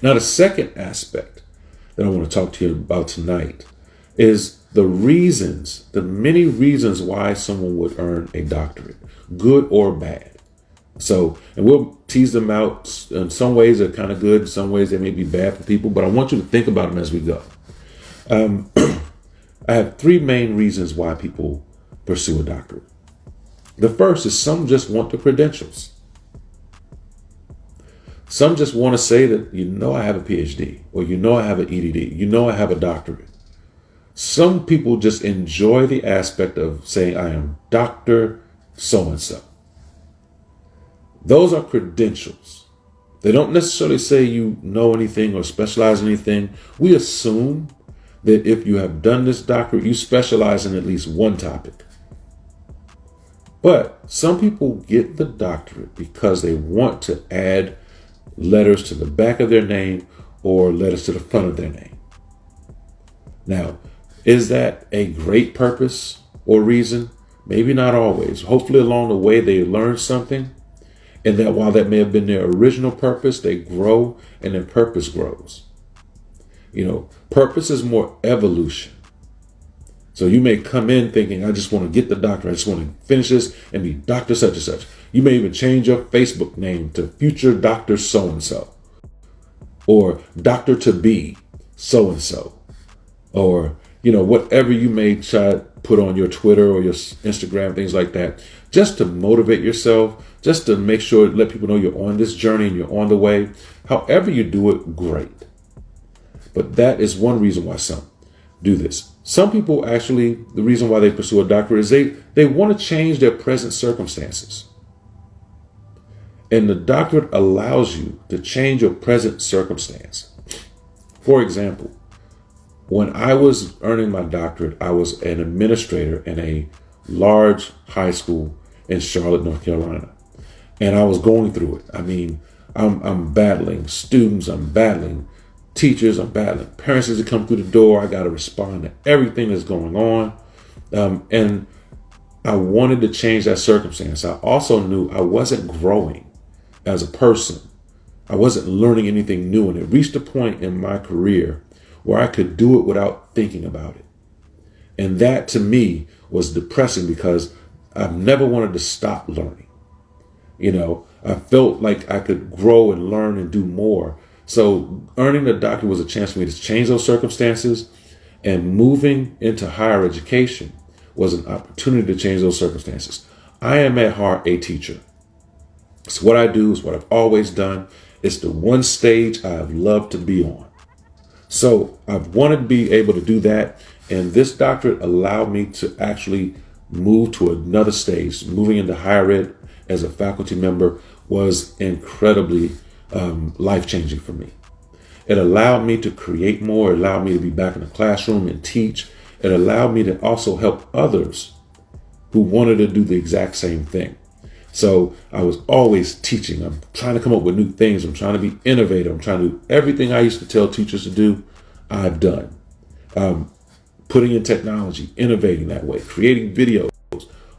Now, the second aspect that I want to talk to you about tonight is the reasons, the many reasons why someone would earn a doctorate, good or bad. So, and we'll tease them out. In some ways they're kind of good, in some ways they may be bad for people, but I want you to think about them as we go. I have three main reasons why people pursue a doctorate. The first is some just want the credentials. Some just want to say that, I have a PhD, or I have an EDD, I have a doctorate. Some people just enjoy the aspect of saying, I am Dr. So-and-so. Those are credentials. They don't necessarily say you know anything or specialize in anything. We assume that if you have done this doctorate, you specialize in at least one topic. But some people get the doctorate because they want to add letters to the back of their name or letters to the front of their name. Now, is that a great purpose or reason? Maybe not always. Hopefully along the way they learn something, and that while that may have been their original purpose, they grow and their purpose grows. Purpose is more evolution. So you may come in thinking, I just want to get the doctorate. I just want to finish this and be Dr. Such and such. You may even change your Facebook name to future Dr. So-and-so, or Dr. to be so-and-so, or, whatever you may try to put on your Twitter or your Instagram, things like that, just to motivate yourself, just to make sure, let people know you're on this journey and you're on the way. However you do it, great. But that is one reason why some do this. Some people actually, the reason why they pursue a doctorate is they want to change their present circumstances. And the doctorate allows you to change your present circumstance. For example, when I was earning my doctorate, I was an administrator in a large high school in Charlotte, North Carolina. And I was going through it. I mean, I'm battling students, I'm battling teachers, I'm battling parents as they come through the door. I got to respond to everything that's going on. And I wanted to change that circumstance. I also knew I wasn't growing as a person. I wasn't learning anything new. And it reached a point in my career where I could do it without thinking about it. And that to me was depressing because I've never wanted to stop learning. I felt like I could grow and learn and do more. So earning the doctorate was a chance for me to change those circumstances, and moving into higher education was an opportunity to change those circumstances. I am at heart a teacher. It's what I do, it's what I've always done. It's the one stage I have loved to be on. So I've wanted to be able to do that. And this doctorate allowed me to actually move to another stage. Moving into higher ed as a faculty member was incredibly life-changing for me. It allowed me to create more. It allowed me to be back in the classroom and teach. It allowed me to also help others who wanted to do the exact same thing. So I was always teaching. I'm trying to come up with new things. I'm trying to be innovative. I'm trying to do everything I used to tell teachers to do, I've done. Putting in technology, innovating that way, creating videos,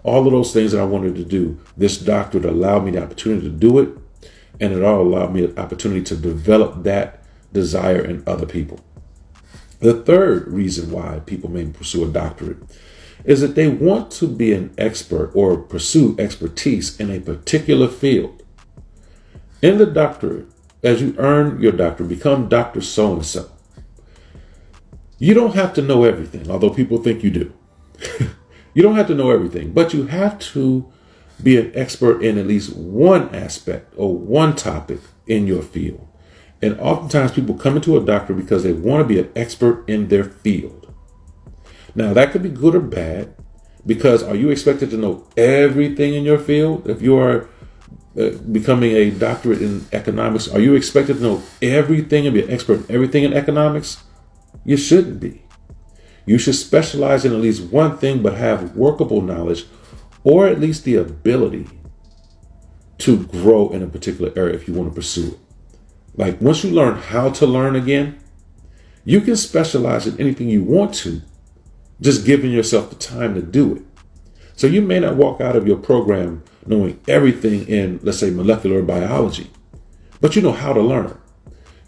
all of those things that I wanted to do. This doctorate allowed me the opportunity to do it. And it all allowed me the opportunity to develop that desire in other people. The third reason why people may pursue a doctorate is that they want to be an expert or pursue expertise in a particular field. In the doctorate, as you earn your doctorate, become Dr. So-and-so, you don't have to know everything, although people think you do. You don't have to know everything, but you have to be an expert in at least one aspect or one topic in your field. And oftentimes people come into a doctorate because they want to be an expert in their field. Now, that could be good or bad, because are you expected to know everything in your field? If you are becoming a doctorate in economics, are you expected to know everything and be an expert in everything in economics? You shouldn't be. You should specialize in at least one thing, but have workable knowledge, or at least the ability to grow in a particular area if you want to pursue it. Like once you learn how to learn again, you can specialize in anything you want to, just giving yourself the time to do it. So you may not walk out of your program knowing everything in, let's say, molecular biology, but you know how to learn.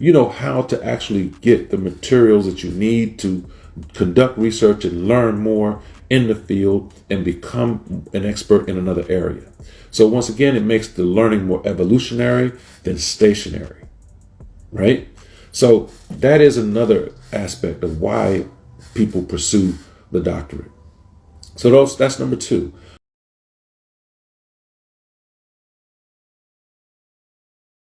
You know how to actually get the materials that you need to conduct research and learn more in the field and become an expert in another area. So once again, it makes the learning more evolutionary than stationary, right? So that is another aspect of why people pursue the doctorate. So that's number two.